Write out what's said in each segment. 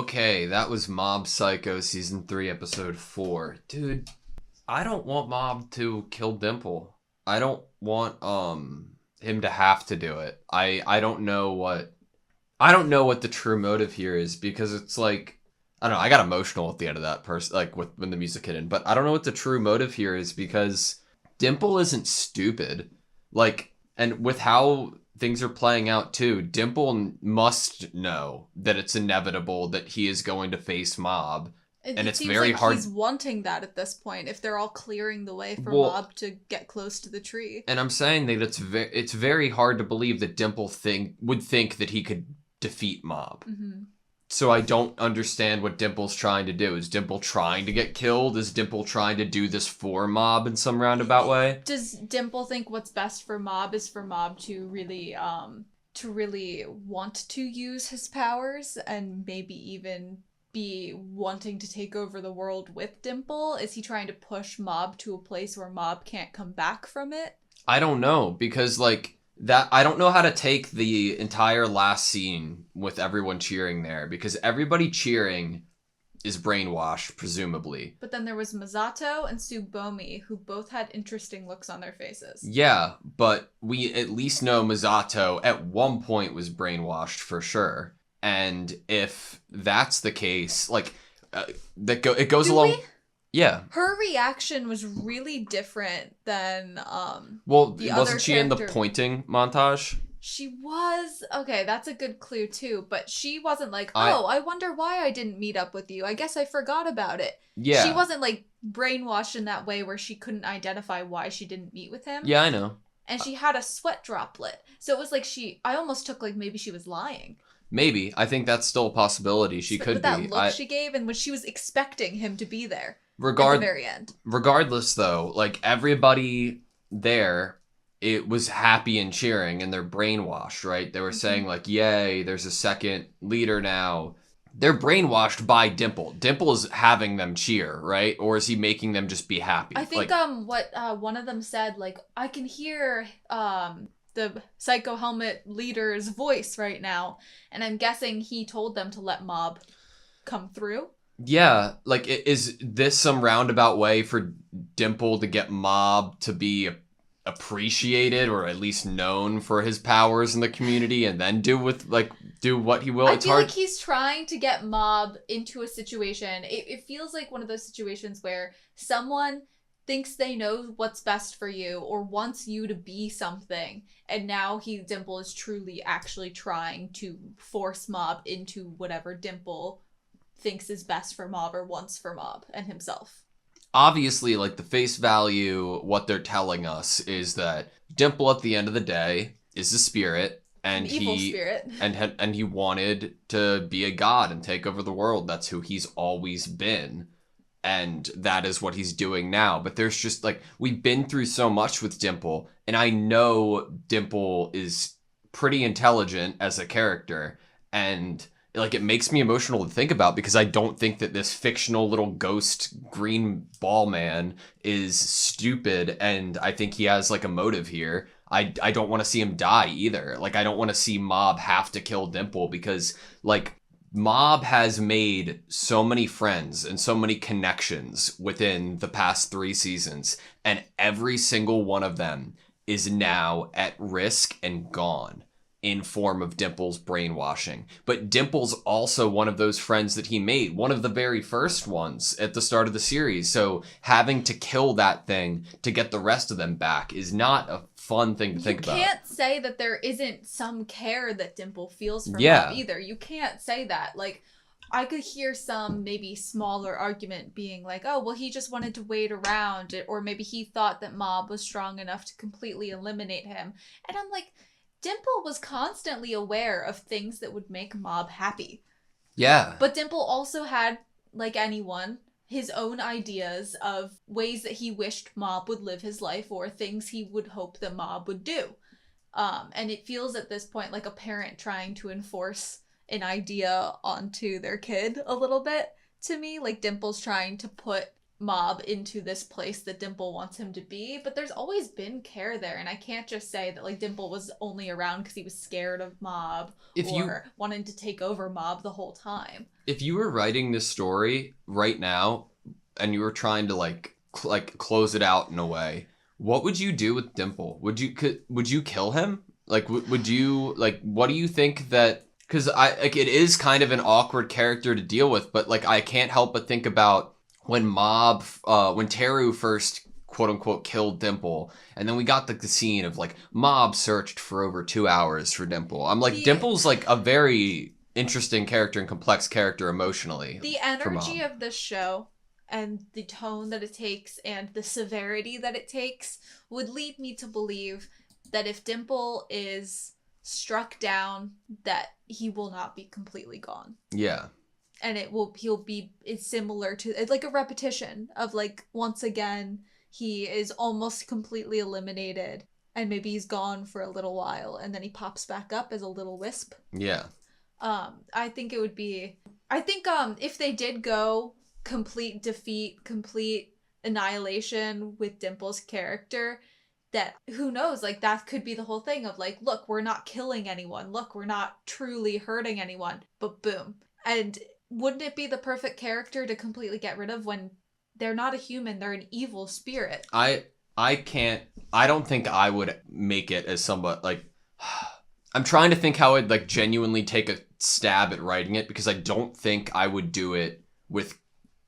Okay, that was Mob Psycho Season 3, Episode 4. Dude, I don't want Mob to kill Dimple. I don't want him to have to do it. I don't know what the true motive here is, because it's like, I don't know, I got emotional at the end of that like when the music hit in, but I don't know what the true motive here is, because Dimple isn't stupid. Like, and with how things are playing out too, Dimple must know that it's inevitable that he is going to face Mob. And it's very like hard. He's wanting that at this point, if they're all clearing the way for Mob to get close to the tree. And I'm saying that it's very hard to believe that Dimple would think that he could defeat Mob. Mm-hmm. So I don't understand what Dimple's trying to do. Is Dimple trying to get killed? Is Dimple trying to do this for Mob in some roundabout way? Does Dimple think what's best for Mob is for Mob to really want to use his powers and maybe even be wanting to take over the world with Dimple? Is he trying to push Mob to a place where Mob can't come back from it? I don't know, because like that, I don't know how to take the entire last scene with everyone cheering there, because everybody cheering is brainwashed, presumably. But then there was Misato and Tsubomi, who both had interesting looks on their faces. Yeah, but we at least know Misato at one point was brainwashed for sure. And if that's the case, like, it goes along... Yeah. Her reaction was really different than well, the wasn't other she in the character. Pointing montage? She was. Okay, that's a good clue too, but she wasn't like, I wonder why I didn't meet up with you. I guess I forgot about it. Yeah. She wasn't like brainwashed in that way where she couldn't identify why she didn't meet with him. Yeah, I know. And she had a sweat droplet. So it was like I almost took like maybe she was lying. Maybe. I think that's still a possibility. She could be. That look she gave, and when she was expecting him to be there. At the very end. Regardless, though, like, everybody there, it was happy and cheering, and they're brainwashed, right? They were saying, like, yay, there's a second leader now. They're brainwashed by Dimple. Dimple is having them cheer, right? Or is he making them just be happy? I think what one of them said, like, I can hear the Psycho Helmet leader's voice right now, and I'm guessing he told them to let Mob come through. Yeah, like, is this some roundabout way for Dimple to get Mob to be appreciated, or at least known for his powers in the community, and then do what he will? I feel like he's trying to get Mob into a situation. It feels like one of those situations where someone thinks they know what's best for you or wants you to be something, and now Dimple is truly actually trying to force Mob into whatever Dimple thinks is best for Mob or wants for Mob and himself. Obviously, like, the face value, what they're telling us is that Dimple at the end of the day is a spirit, and an evil spirit. and he wanted to be a god and take over the world. That's who he's always been, and that is what he's doing now. But there's just, like, we've been through so much with Dimple, and I know Dimple is pretty intelligent as a character, and like, it makes me emotional to think about, because I don't think that this fictional little ghost green ball man is stupid, and I think he has, like, a motive here. I don't want to see him die either. Like, I don't want to see Mob have to kill Dimple, because, like, Mob has made so many friends and so many connections within the past 3 seasons, and every single one of them is now at risk and gone in form of Dimple's brainwashing. But Dimple's also one of those friends that he made, one of the very first ones at the start of the series. So having to kill that thing to get the rest of them back is not a fun thing to think about. You can't say that there isn't some care that Dimple feels for Mob either. You can't say that. Like, I could hear some maybe smaller argument being like, oh, well, he just wanted to wait around, or maybe he thought that Mob was strong enough to completely eliminate him. And I'm like, Dimple was constantly aware of things that would make Mob happy. Yeah. But Dimple also had, like anyone, his own ideas of ways that he wished Mob would live his life, or things he would hope that Mob would do. And it feels at this point like a parent trying to enforce an idea onto their kid a little bit to me. Like, Dimple's trying to put Mob into this place that Dimple wants him to be, but there's always been care there, and I can't just say that like Dimple was only around because he was scared of Mob wanting to take over Mob the whole time. If you were writing this story right now and you were trying to like close it out in a way, what would you do with Dimple? Would you kill him? Like would you like, what do you think that, because it is kind of an awkward character to deal with, but like I can't help but think about when when Teru first quote unquote killed Dimple, and then we got the scene of like Mob searched for over 2 hours for Dimple. I'm like, Dimple's like a very interesting character and complex character emotionally. The energy of this show and the tone that it takes and the severity that it takes would lead me to believe that if Dimple is struck down, that he will not be completely gone. Yeah. And it's similar to, it's like a repetition of like, once again, he is almost completely eliminated and maybe he's gone for a little while and then he pops back up as a little wisp. Yeah. I think if they did go complete defeat, complete annihilation with Dimple's character, that who knows, like that could be the whole thing of like, look, we're not killing anyone. Look, we're not truly hurting anyone, but boom. And wouldn't it be the perfect character to completely get rid of when they're not a human, they're an evil spirit? I don't think I would make it as somewhat like, I'm trying to think how I'd like genuinely take a stab at writing it, because I don't think I would do it with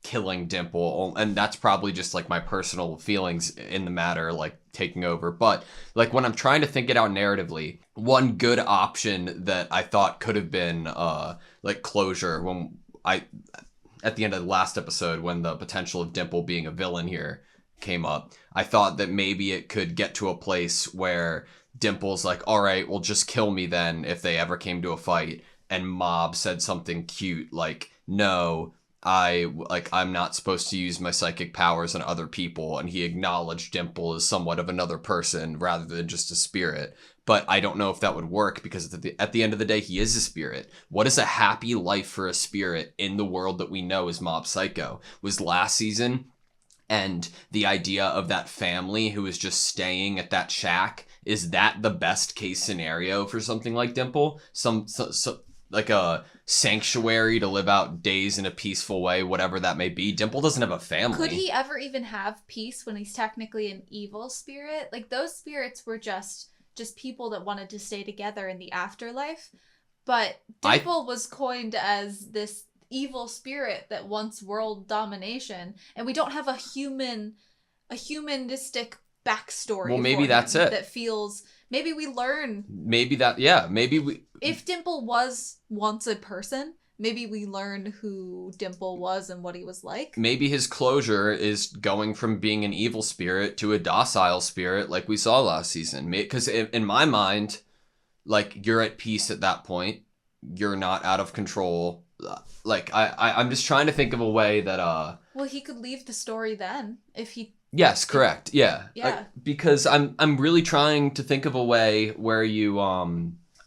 killing Dimple, and that's probably just like my personal feelings in the matter like taking over. But like when I'm trying to think it out narratively, one good option that I thought could have been like closure, when at the end of the last episode, when the potential of Dimple being a villain here came up, I thought that maybe it could get to a place where Dimple's like, all right, well, just kill me then if they ever came to a fight. And Mob said something cute like, no, I'm not supposed to use my psychic powers on other people. And he acknowledged Dimple as somewhat of another person rather than just a spirit. But I don't know if that would work, because at the end of the day, he is a spirit. What is a happy life for a spirit in the world that we know is Mob Psycho? Was last season, and the idea of that family who is just staying at that shack, is that the best case scenario for something like Dimple? So like a sanctuary to live out days in a peaceful way, whatever that may be. Dimple doesn't have a family. Could he ever even have peace when he's technically an evil spirit? Like, those spirits were just people that wanted to stay together in the afterlife. But Dimple was coined as this evil spirit that wants world domination, and we don't have a humanistic backstory. Well, maybe that's it. That feels, maybe we learn. If Dimple was once a person, maybe we learn who Dimple was and what he was like. Maybe his closure is going from being an evil spirit to a docile spirit like we saw last season. Because in my mind, like, you're at peace at that point. You're not out of control. Like, I'm just trying to think of a way that... Well, he could leave the story then if he... Yes, correct. Yeah. Yeah. Because I'm really trying to think of a way where you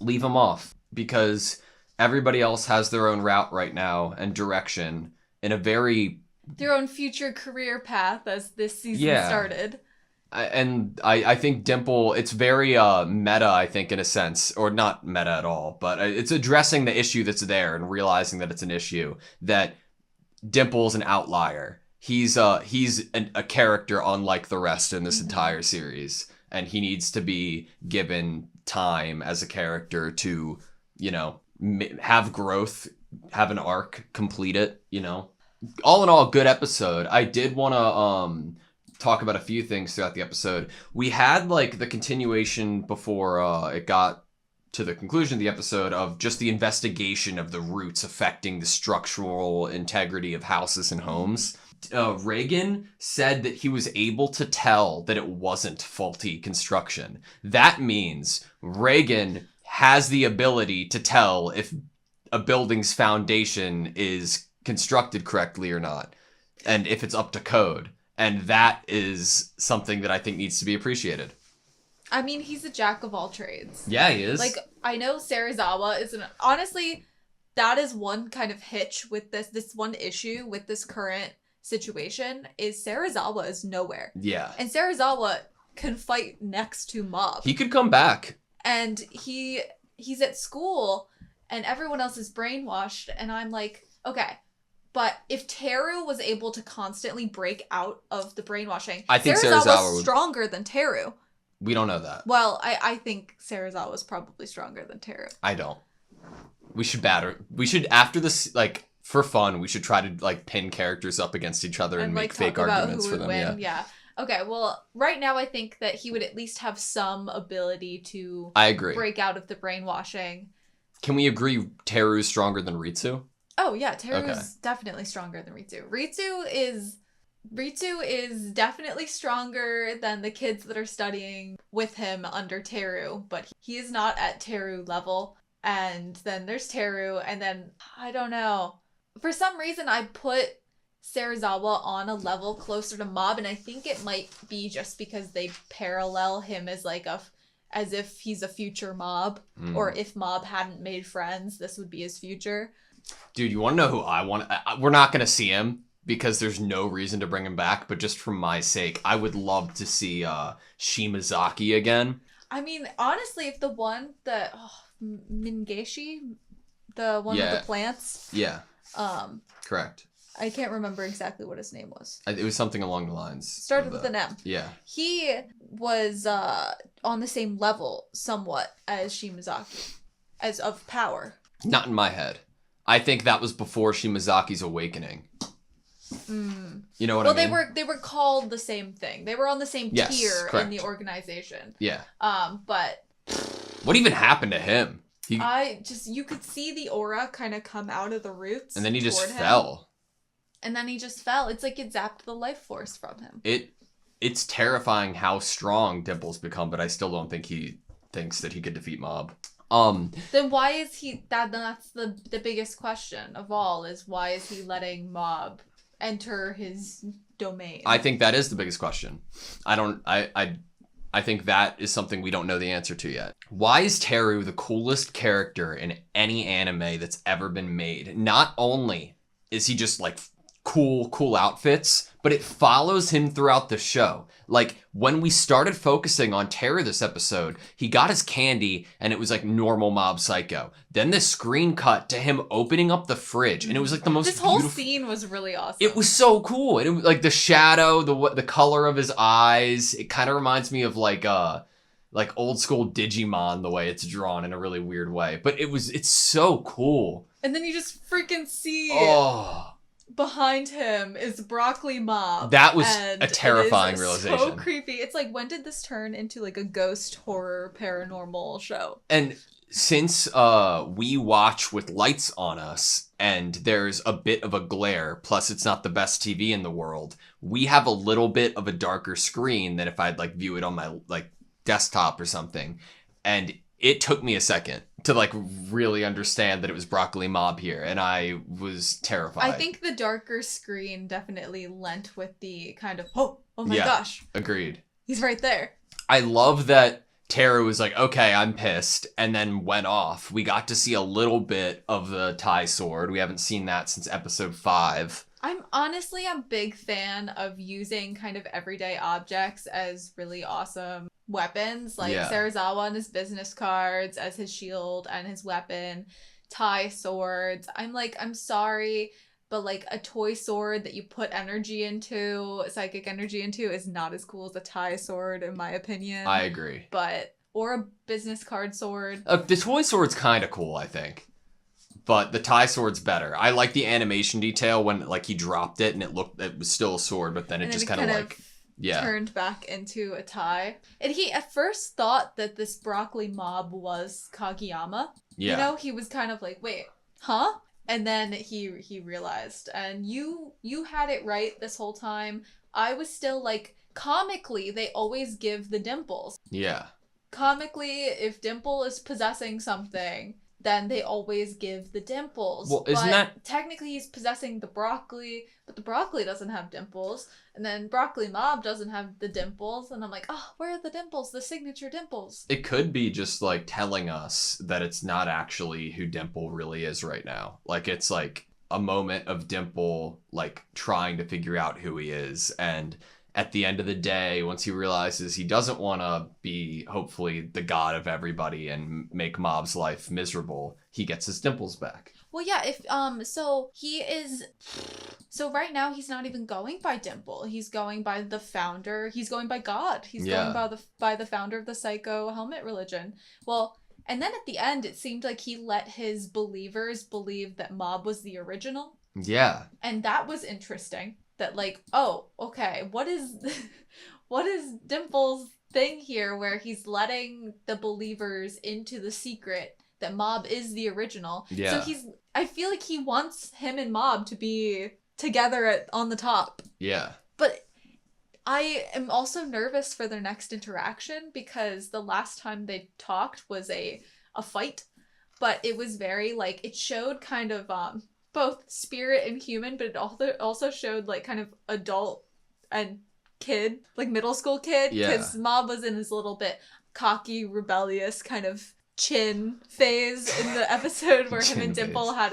leave him off. Because everybody else has their own route right now and direction in a very... Their own future career path as this season started. I think Dimple, it's very meta, I think, in a sense. Or not meta at all, but it's addressing the issue that's there and realizing that it's an issue. That Dimple's an outlier. He's a character unlike the rest in this entire series. And he needs to be given time as a character to, you know, have growth, have an arc, complete it, you know. All in all, good episode. I did want to talk about a few things throughout the episode. We had like the continuation before it got to the conclusion of the episode of just the investigation of the roots affecting the structural integrity of houses and homes. Reagan said that he was able to tell that it wasn't faulty construction. That means Reagan has the ability to tell if a building's foundation is constructed correctly or not, and if it's up to code. And that is something that I think needs to be appreciated. I mean, he's a jack of all trades. Yeah, he is. Like, I know Serizawa is honestly, that is one kind of hitch with this one issue with this current situation is Serizawa is nowhere. Yeah. And Serizawa can fight next to Mob. He could come back. And he's at school and everyone else is brainwashed, and I'm like, okay, but if Teru was able to constantly break out of the brainwashing, I think Serizawa's would... stronger than Teru. We don't know that. Well, I think Serizawa's probably stronger than Teru. I don't. We should after this, like, for fun, we should try to, like, pin characters up against each other and make fake arguments for them. Yeah. Okay, well, right now I think that he would at least have some ability to I agree. Break out of the brainwashing. Can we agree Teru's stronger than Ritsu? Oh, yeah, Teru's definitely stronger than Ritsu. Ritsu is definitely stronger than the kids that are studying with him under Teru, but he is not at Teru level. And then there's Teru, and then, I don't know. For some reason, I put Serizawa on a level closer to Mob, and I think it might be just because they parallel him as like as if he's a future Mob, or if Mob hadn't made friends, this would be his future. Dude, you want to know who I want? We're not going to see him because there's no reason to bring him back, but just for my sake, I would love to see Shimazaki again. I mean, honestly, if the one that Mingeshi, the one with the plants. Yeah. Correct. I can't remember exactly what his name was. It was something along the lines. Started with an M. Yeah. He was on the same level somewhat as Shimazaki, as of power. Not in my head. I think that was before Shimazaki's awakening. You know what I mean? Well, they were called the same thing. They were on the same tier correct. In the organization. Yeah. But what even happened to him? You could see the aura kind of come out of the roots. And then he just fell. And then he just fell. It's like it zapped the life force from him. It's terrifying how strong Dimple's become, but I still don't think he thinks that he could defeat Mob. Then why is he that's the biggest question of all, is why is he letting Mob enter his domain? I think that is the biggest question. I think that is something we don't know the answer to yet. Why is Teru the coolest character in any anime that's ever been made? Not only is he just like cool outfits, but it follows him throughout the show. Like, when we started focusing on Teru this episode, he got his candy and it was like normal Mob Psycho. Then the screen cut to him opening up the fridge, and it was like the most This whole scene was really awesome. It was so cool. And it was like the shadow, the color of his eyes, it kind of reminds me of like old school Digimon, the way it's drawn in a really weird way. But it's so cool. And then you just freaking see behind him is Broccoli Mob. That was a terrifying realization. So creepy. It's like, when did this turn into like a ghost horror paranormal show? And since we watch with lights on us and there's a bit of a glare, plus it's not the best TV in the world, we have a little bit of a darker screen than if I'd like view it on my like desktop or something. And it took me a second to like really understand that it was Broccoli Mob here, and I was terrified. I think the darker screen definitely lent with the kind of oh my gosh. Agreed. He's right there. I love that Teru was like, okay, I'm pissed, and then went off. We got to see a little bit of the Tai sword. We haven't seen that since episode 5. I'm honestly a big fan of using kind of everyday objects as really awesome weapons, like Serizawa and his business cards as his shield and his weapon, Tai swords. I'm sorry, but like a toy sword that you put energy into, psychic energy into, is not as cool as a Tai sword, in my opinion. I agree. Or a business card sword. The toy sword's kind of cool, I think. But the Tai sword's better. I like the animation detail when like he dropped it and it was still a sword, but then it just kind of like turned back into a Tai. And he at first thought that this Broccoli Mob was Kageyama. Yeah. You know, he was kind of like, wait, huh? And then he realized. And you had it right this whole time. I was still like, comically, they always give the dimples. Yeah. Comically, if Dimple is possessing something, then they always give the dimples. Well, isn't that... Technically, he's possessing the broccoli, but the broccoli doesn't have dimples. And then Broccoli Mob doesn't have the dimples. And I'm like, oh, where are the dimples? The signature dimples. It could be just, like, telling us that it's not actually who Dimple really is right now. Like, it's like... a moment of Dimple like trying to figure out who he is, and at the end of the day, once he realizes he doesn't want to be hopefully the god of everybody and make Mob's life miserable, he gets his dimples back. Well, yeah, so right now he's not even going by Dimple. He's going by the founder. He's going by God. He's going by the founder of the Psycho Helmet religion. Well, and then at the end, it seemed like he let his believers believe that Mob was the original. Yeah. And that was interesting. That like, oh, okay, what is Dimple's thing here where he's letting the believers into the secret that Mob is the original. Yeah. So I feel like he wants him and Mob to be together on the top. Yeah. But I am also nervous for their next interaction because the last time they talked was a fight, but it was very like, it showed kind of both spirit and human, but it also showed like kind of adult and kid, like middle school kid, because Mob was in his little bit cocky, rebellious kind of chin phase in the episode where him and Dimple had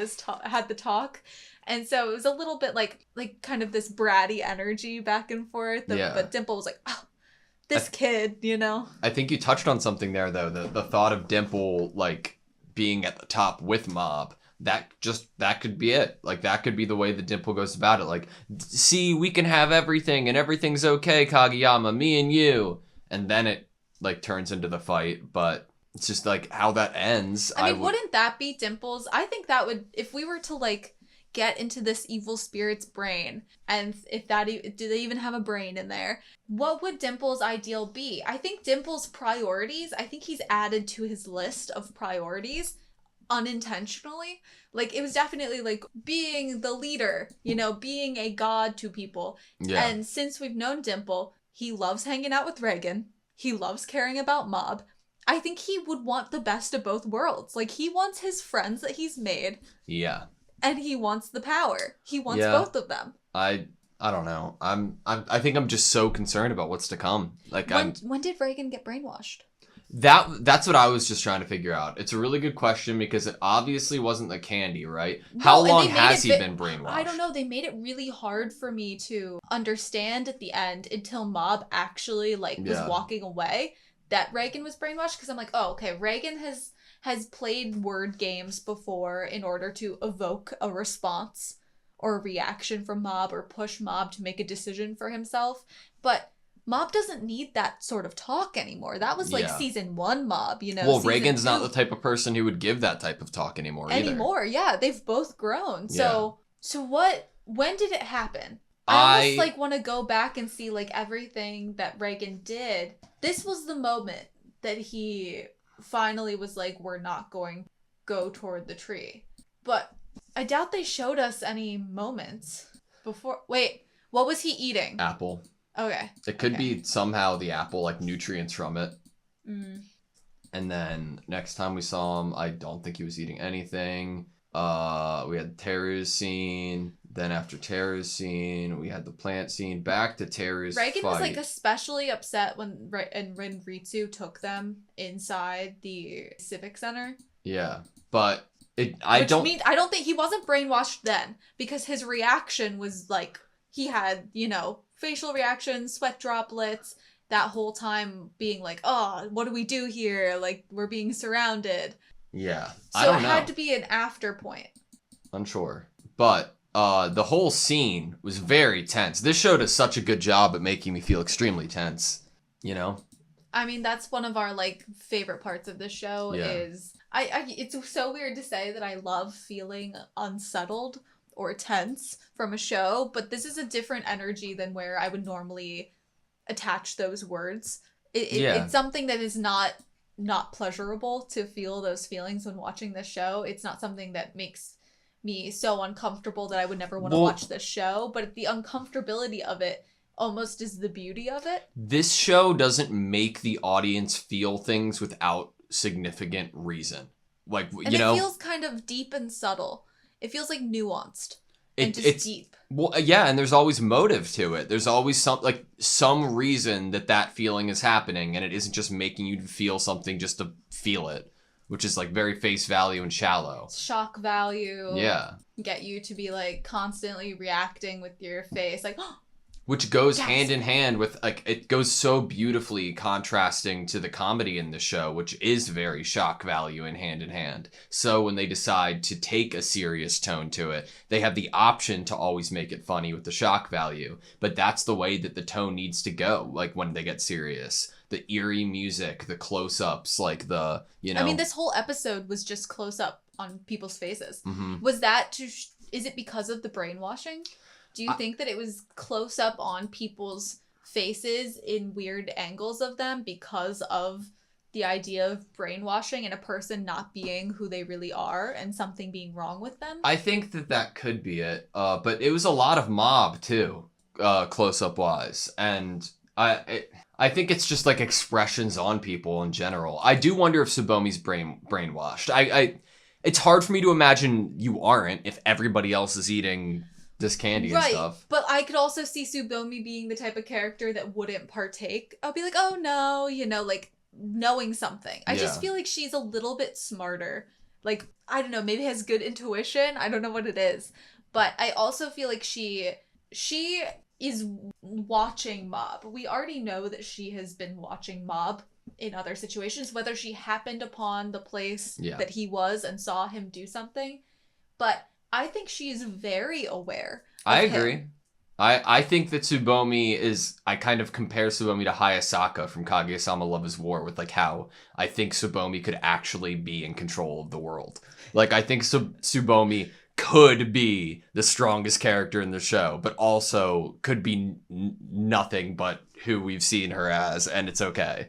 the talk. And so it was a little bit like kind of this bratty energy back and forth. But Dimple was like, oh, this kid, you know? I think you touched on something there, though. The thought of Dimple, like, being at the top with Mob, that could be it. Like, that could be the way that Dimple goes about it. Like, see, we can have everything, and everything's okay, Kageyama, me and you. And then it, like, turns into the fight, but it's just, like, how that ends. I mean, wouldn't that be Dimple's? I think that would, if we were to, like, get into this evil spirit's brain, and if that, do they even have a brain in there? What would Dimple's ideal be? I think Dimple's priorities, I think he's added to his list of priorities unintentionally. Like, it was definitely like being the leader, you know, being a god to people. Yeah. And since we've known Dimple, he loves hanging out with Reagan. He loves caring about Mob. I think he would want the best of both worlds. Like, he wants his friends that he's made. Yeah. And he wants the power. He wants both of them. I don't know. I think I'm just so concerned about what's to come. Like, when did Reagan get brainwashed? That's what I was just trying to figure out. It's a really good question because it obviously wasn't the candy, right? How long has he been brainwashed? I don't know. They made it really hard for me to understand at the end until Mob actually was walking away that Reagan was brainwashed, because I'm like, oh, okay, Reagan has played word games before in order to evoke a response or a reaction from Mob or push Mob to make a decision for himself. But Mob doesn't need that sort of talk anymore. That was season 1 Mob, you know. Well, Reagan's not the type of person who would give that type of talk anymore either. Yeah. They've both grown. So when did it happen? I almost want to go back and see everything that Reagan did. This was the moment that he finally was like, we're not going to go toward the tree. But I doubt they showed us any moments before. Wait, what was he eating? Apple. Okay. It could be somehow the apple, nutrients from it. Mm. And then next time we saw him, I don't think he was eating anything. We had Teru's scene. Then after Teru's scene, we had the plant scene. Back to Teru's Reagan fight. was especially upset when Ritsu took them inside the Civic Center. Yeah, but I don't think he wasn't brainwashed then, because his reaction was he had, facial reactions, sweat droplets, that whole time being like, oh, what do we do here? We're being surrounded. Yeah, so I don't know. It had to be an after point. Unsure. But the whole scene was very tense. This show does such a good job at making me feel extremely tense, I mean, that's one of our favorite parts of the show is it's so weird to say that I love feeling unsettled or tense from a show, but this is a different energy than where I would normally attach those words. It's something that is not pleasurable to feel those feelings when watching this show. It's not something that makes me so uncomfortable that I would never want to watch this show, but the uncomfortability of it almost is the beauty of it. This show doesn't make the audience feel things without significant reason. It feels kind of deep and subtle. It feels nuanced. It's deep. Well, yeah, and there's always motive to it. There's always some reason that feeling is happening, and it isn't just making you feel something just to feel it. which is like very face value and shallow. Shock value. Yeah. Get you to be like constantly reacting with your face, like, which goes yes. hand in hand with, like, it goes so beautifully contrasting to the comedy in the show, which is very shock value and hand in hand. So when they decide to take a serious tone to it, they have the option to always make it funny with the shock value. But that's the way that the tone needs to go, like, when they get serious. The eerie music, the close-ups, like the, you know... I mean, this whole episode was just close-up on people's faces. Mm-hmm. Was that to... Is it because of the brainwashing? Do you think that it was close up on people's faces in weird angles of them because of the idea of brainwashing and a person not being who they really are and something being wrong with them? I think that could be it. But it was a lot of mob, too, close-up wise. And I think it's just, like, expressions on people in general. I do wonder if Tsubomi's brainwashed. It's hard for me to imagine you aren't if everybody else is eating... this candy and stuff. But I could also see Tsubomi being the type of character that wouldn't partake. I'll be like, oh no, you know, like knowing something. I just feel like she's a little bit smarter. Like, I don't know, maybe has good intuition. I don't know what it is. But I also feel like she is watching Mob. We already know that she has been watching Mob in other situations, whether she happened upon the place that he was and saw him do something. But I think she is very aware of I agree. him. I think that Tsubomi is... I kind of compare Tsubomi to Hayasaka from Kaguya-sama Love is War with, like, how I think Tsubomi could actually be in control of the world. Like, I think Tsubomi could be the strongest character in the show, but also could be nothing but who we've seen her as, and it's okay.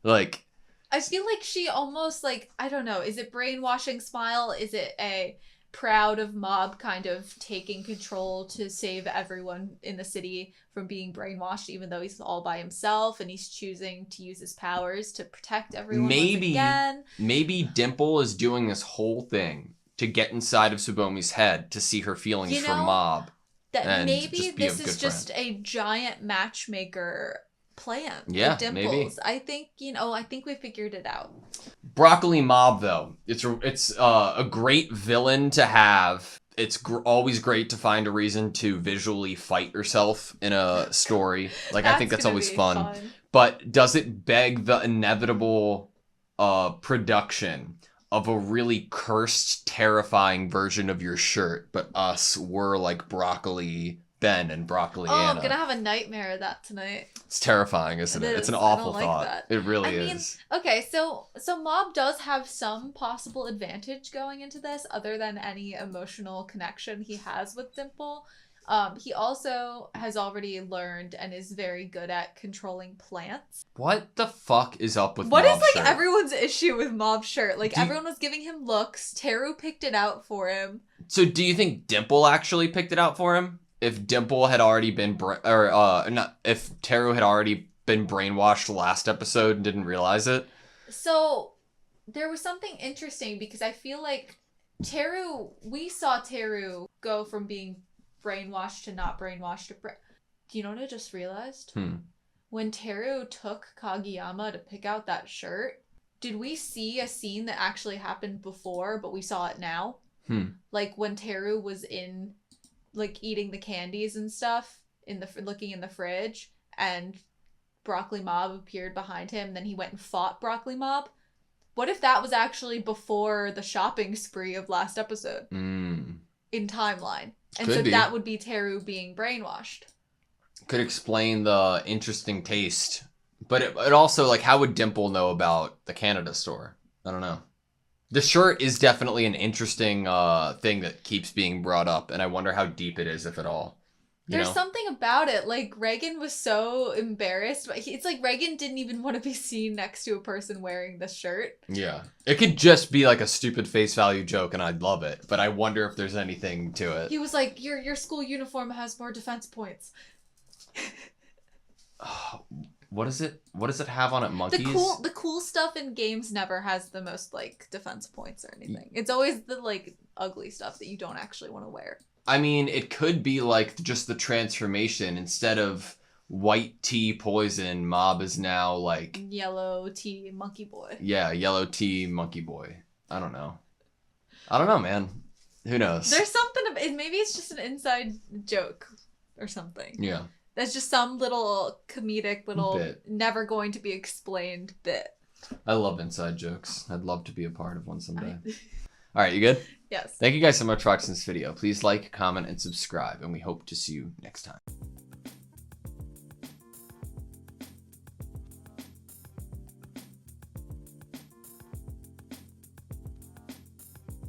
Like... I feel like she almost, like, I don't know, is it brainwashing smile? Is it a... proud of Mob kind of taking control to save everyone in the city from being brainwashed, even though he's all by himself and he's choosing to use his powers to protect everyone once again? Maybe Dimple is doing this whole thing to get inside of Tsubomi's head to see her feelings for Mob. That maybe this is just a giant matchmaker plan. Yeah, with Dimples. maybe. I think we figured it out. Broccoli Mob, though, it's a great villain to have. It's always great to find a reason to visually fight yourself in a story. Like, I think that's always fun. But does it beg the inevitable production of a really cursed, terrifying version of your shirt, but us were like Broccoli Ben and Broccoli Anna? I'm gonna have a nightmare of that tonight. It's terrifying, isn't it? It's an awful thought. That. It really is. Okay, so Mob does have some possible advantage going into this, other than any emotional connection he has with Dimple. He also has already learned and is very good at controlling plants. What the fuck is up with What Mob's is, shirt? Everyone's issue with Mob's shirt? Like, everyone was giving him looks. Teru picked it out for him. So do you think Dimple actually picked it out for him? If Dimple had already been, if Teru had already been brainwashed last episode and didn't realize it? So, there was something interesting because I feel like we saw Teru go from being brainwashed to not brainwashed to Do you know what I just realized? When Teru took Kageyama to pick out that shirt, did we see a scene that actually happened before, but we saw it now? Like when Teru was in, like, eating the candies and stuff, looking in the fridge, and Broccoli Mob appeared behind him, then he went and fought Broccoli Mob? What if that was actually before the shopping spree of last episode? In timeline. And Could be. That would be Teru being brainwashed. Could explain the interesting taste. But it also, like, how would Dimple know about the Canada store? I don't know. The shirt is definitely an interesting thing that keeps being brought up, and I wonder how deep it is, if at all. There's something about it. Like, Reagan was so embarrassed. But it's like Reagan didn't even want to be seen next to a person wearing this shirt. Yeah. It could just be like a stupid face value joke, and I'd love it. But I wonder if there's anything to it. He was like, your school uniform has more defense points. What does it have on it? Monkeys? The cool stuff in games never has the most, like, defense points or anything. It's always the, like, ugly stuff that you don't actually want to wear. I mean, it could be, like, just the transformation. Instead of white tea poison, Mob is now like Yellow tea monkey boy. Yeah, yellow tea monkey boy. I don't know, man. Who knows? There's something maybe it's just an inside joke or something. Yeah. That's just some little comedic little bit. Never going to be explained bit. I love inside jokes. I'd love to be a part of one someday. All right, you good? Yes. Thank you guys so much for watching this video. Please like, comment, and subscribe, and we hope to see you next time.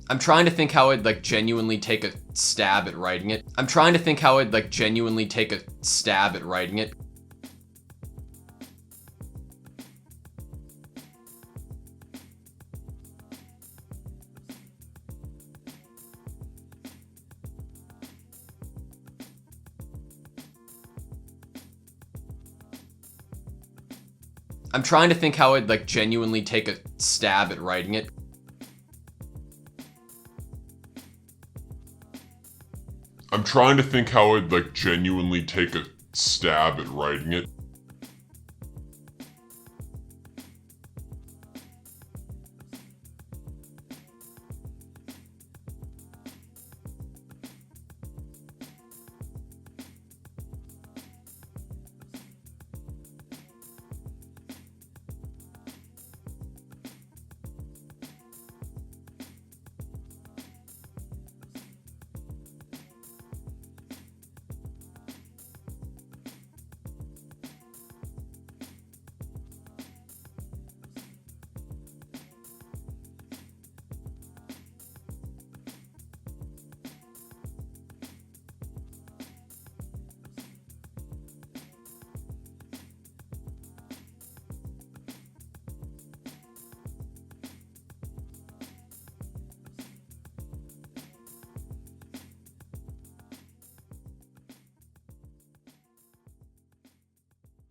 I'm trying to think how I'd like genuinely take a stab at writing it. I'm trying to think how I'd like genuinely take a stab at writing it. I'm trying to think how I'd like genuinely take a stab at writing it. I'm trying to think how I'd like genuinely take a stab at writing it.